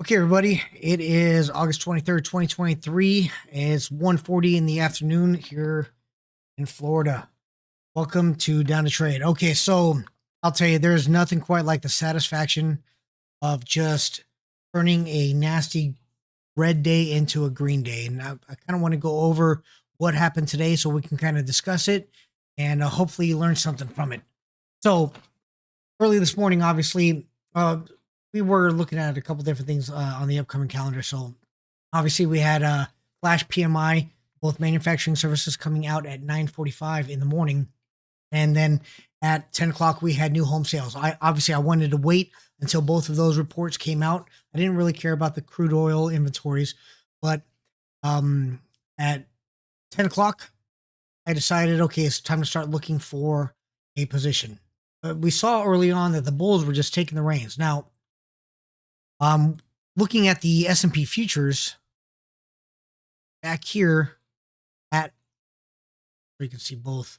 Okay, everybody, it is August 23rd, 2023. It's 1:40 in the afternoon here in Florida. Welcome to Down to Trade. Okay, so I'll tell you, there's nothing quite like the satisfaction of just turning a nasty red day into a green day. And I kind of want to go over what happened today so we can kind of discuss it and hopefully you learn something from it. So early this morning, obviously, we were looking at a couple different things on the upcoming calendar. So obviously we had flash PMI, both manufacturing services coming out at 9:45 in the morning. And then at 10 o'clock, we had new home sales. I wanted to wait until both of those reports came out. I didn't really care about the crude oil inventories, but at 10 o'clock, I decided, okay, it's time to start looking for a position. We saw early on that the bulls were just taking the reins. Now, looking at the S&P futures back here at, you can see both,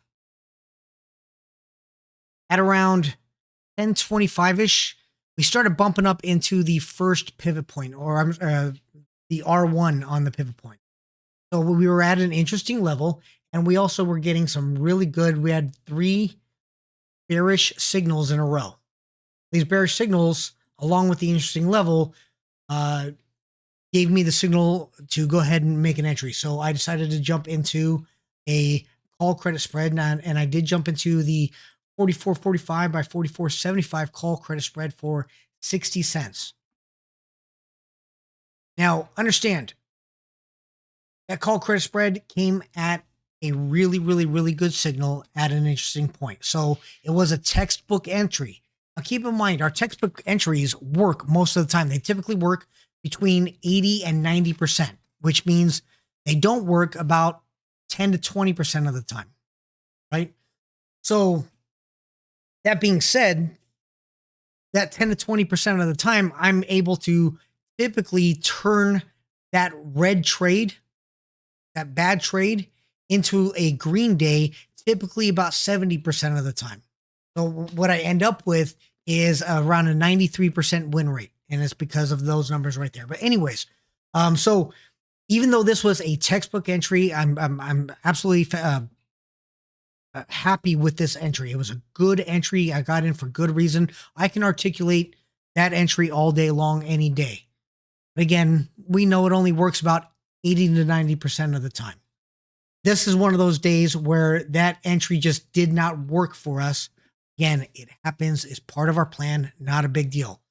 at around 1025-ish, we started bumping up into the first pivot point, or the R1 on the pivot point. So we were at an interesting level, and we also were getting some really good, we had 3 bearish signals in a row. These bearish signals, along with the interesting level, gave me the signal to go ahead and make an entry. So I decided to jump into a call credit spread, and I did jump into the 44.45 by 44.75 call credit spread for 60 cents. Now, understand, that call credit spread came at a really, really, really good signal at an interesting point. So it was a textbook entry. Now, keep in mind, our textbook entries work most of the time. They typically work between 80 and 90%, which means they don't work about 10 to 20% of the time, right? So that being said, that 10 to 20% of the time, I'm able to typically turn that red trade, that bad trade, into a green day, typically about 70% of the time. So what I end up with is around a 93% win rate. And it's because of those numbers right there. But anyways, so even though this was a textbook entry, I'm absolutely happy with this entry. It was a good entry. I got in for good reason. I can articulate that entry all day long, any day. But again, we know it only works about 80 to 90% of the time. This is one of those days where that entry just did not work for us. Again, it happens. It's part of our plan. Not a big deal.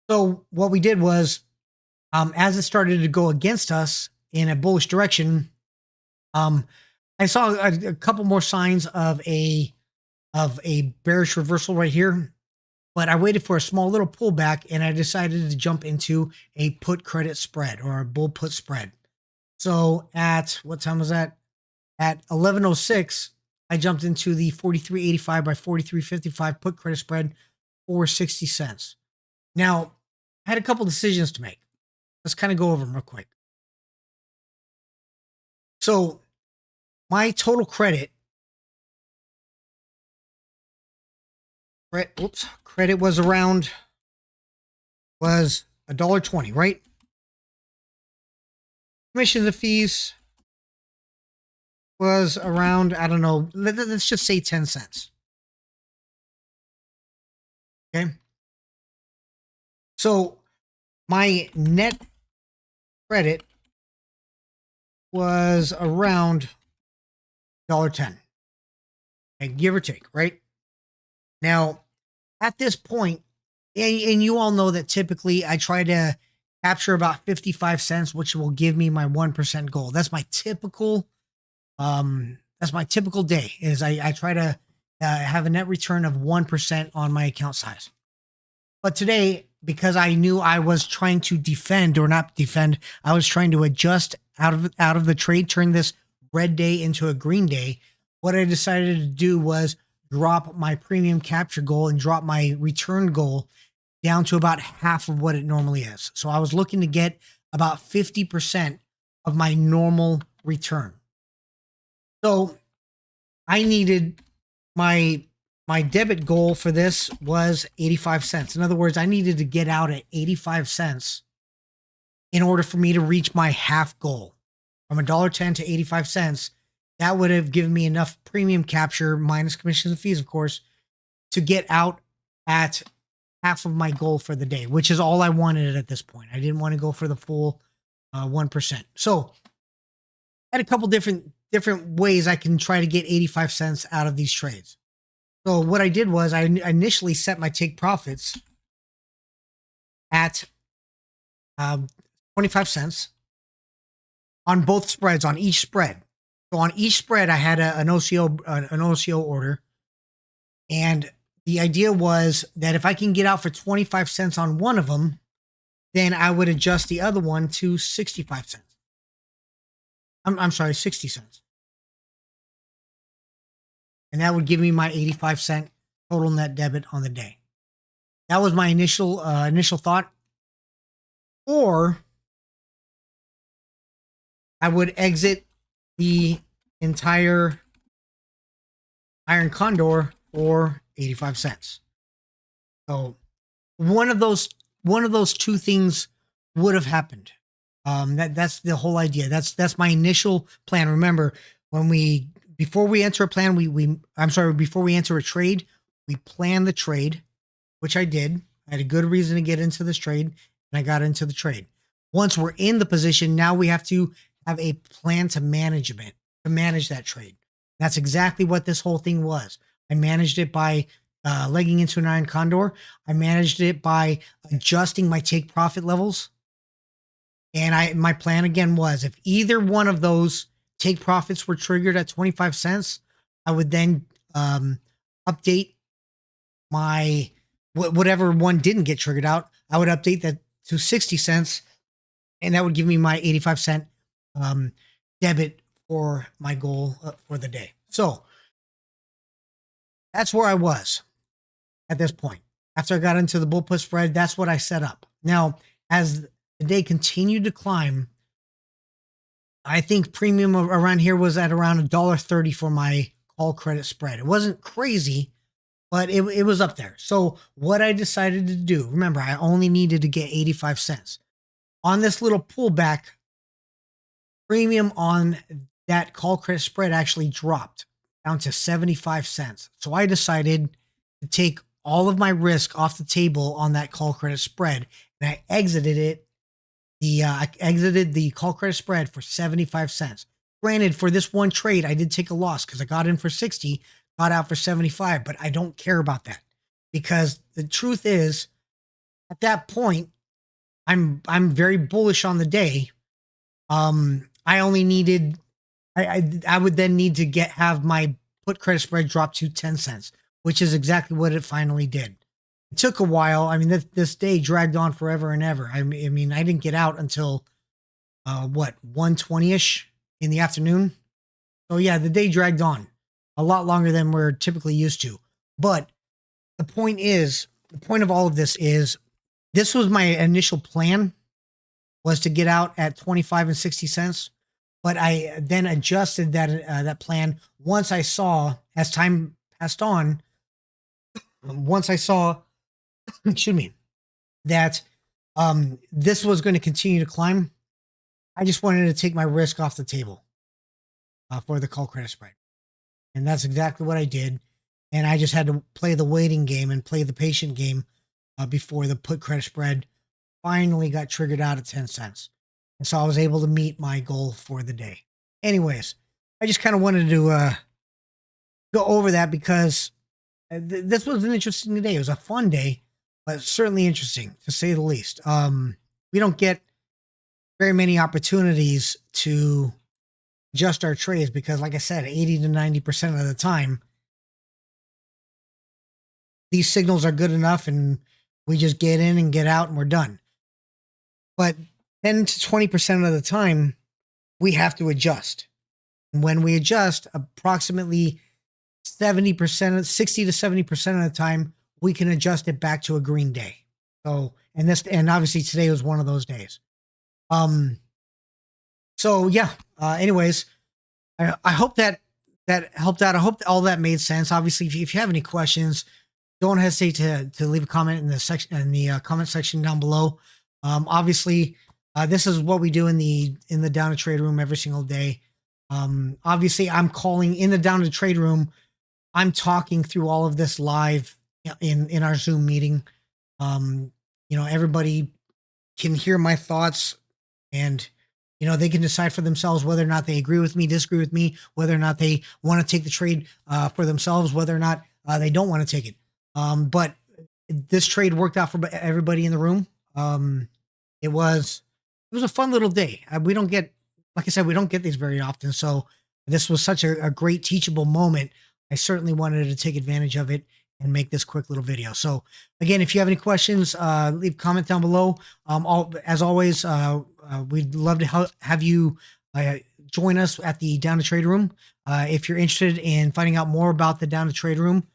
So what we did was, as it started to go against us in a bullish direction, I saw a couple more signs of a bearish reversal right here, but I waited for a small little pullback and I decided to jump into a put credit spread, or a bull put spread. So at, what time was that? At 11:06, I jumped into the 43.85 by 43.55 put credit spread for 60 cents. Now, I had a couple decisions to make. Let's kind of go over them real quick. So my total credit was around, was $1.20, right? Commissions and fees was around, I don't know, let's just say 10 cents. Okay. So my net credit was around $1.10, and give or take, right? Now, at this point, and you all know that typically I try to capture about 55 cents, which will give me my 1% goal. That's my typical day, is I try to have a net return of 1% on my account size. But today, because I knew I was trying to defend, or not defend, I was trying to adjust out of the trade, turn this red day into a green day. What I decided to do was drop my premium capture goal and drop my return goal down to about half of what it normally is. So I was looking to get about 50% of my normal return. So I needed, my debit goal for this was 85 cents. In other words, I needed to get out at 85 cents in order for me to reach my half goal from $1.10 to 85 cents. That would have given me enough premium capture minus commissions and fees, of course, to get out at half of my goal for the day, which is all I wanted at this point. I didn't want to go for the full 1%. So I had a couple different ways I can try to get 85 cents out of these trades. So what I did was I initially set my take profits at 25 cents on both spreads, on each spread. So on each spread, I had an OCO order. And the idea was that if I can get out for 25 cents on one of them, then I would adjust the other one to 65 cents. I'm sorry, 60 cents. And that would give me my 85 cent total net debit on the day. That was my initial thought. Or I would exit the entire Iron Condor for 85 cents. So one of those two things would have happened. That's the whole idea. That's my initial plan. Remember, before we enter a plan, before we enter a trade, we plan the trade, which I did. I had a good reason to get into this trade, and I got into the trade. Once we're in the position, now we have to have a plan to manage that trade. That's exactly what this whole thing was. I managed it by legging into an Iron Condor. I managed it by adjusting my take profit levels. And my plan again was, if either one of those take profits were triggered at 25 cents, I would then update my whatever one didn't get triggered out. I would update that to 60 cents, and that would give me my 85 cent debit for my goal for the day. So that's where I was at this point. After I got into the bull put spread, that's what I set up. Now, as the day continued to climb, I think premium around here was at around $1.30 for my call credit spread. It wasn't crazy, but it was up there. So what I decided to do, remember, I only needed to get 85 cents. On this little pullback, premium on that call credit spread actually dropped down to 75 cents. So I decided to take all of my risk off the table on that call credit spread, and I exited it. I exited the call credit spread for 75 cents. Granted, for this one trade, I did take a loss because I got in for 60, got out for 75, but I don't care about that, because the truth is, at that point, I'm very bullish on the day. I only needed, I would then need to have my put credit spread drop to 10 cents, which is exactly what it finally did. It took a while. I mean, this day dragged on forever and ever. I mean, I didn't get out until 1:20ish in the afternoon. So yeah, the day dragged on a lot longer than we're typically used to. But the point of all of this is, this was my initial plan, was to get out at 25 and 60 cents. But I then adjusted that plan once I saw, as time passed on, once I saw, excuse me, that this was going to continue to climb. I just wanted to take my risk off the table for the call credit spread. And that's exactly what I did. And I just had to play the waiting game and play the patient game before the put credit spread finally got triggered out at 10 cents. And so I was able to meet my goal for the day. Anyways, I just kind of wanted to go over that because this was an interesting day. It was a fun day, but certainly interesting, to say the least. We don't get very many opportunities to adjust our trades because, like I said, 80 to 90% of the time, these signals are good enough and we just get in and get out and we're done. But 10 to 20% of the time, we have to adjust. And when we adjust, approximately 70%, 60 to 70% of the time, we can adjust it back to a green day. So, and obviously today was one of those days. So yeah, anyways, I hope that helped out. I hope all that made sense. Obviously, if you have any questions, don't hesitate to leave a comment in the section, in the comment section down below. Obviously, This is what we do in the down to trade room every single day. Obviously, I'm calling in the down to trade room. I'm talking through all of this live in our Zoom meeting. Everybody can hear my thoughts, and they can decide for themselves whether or not they agree with me, disagree with me, whether or not they want to take the trade for themselves, whether or not they don't want to take it. But this trade worked out for everybody in the room. It was a fun little day. We don't get, like I said, we don't get these very often. So this was such a great teachable moment. I certainly wanted to take advantage of it and make this quick little video. So again, if you have any questions, leave a comment down below. As always, we'd love to have you join us at the Down to Trade Room. If you're interested in finding out more about the Down to Trade Room,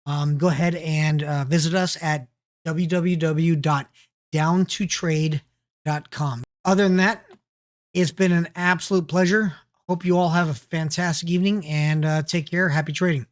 go ahead and visit us at www.downtotrade.com. Other than that, it's been an absolute pleasure. Hope you all have a fantastic evening and take care. Happy trading.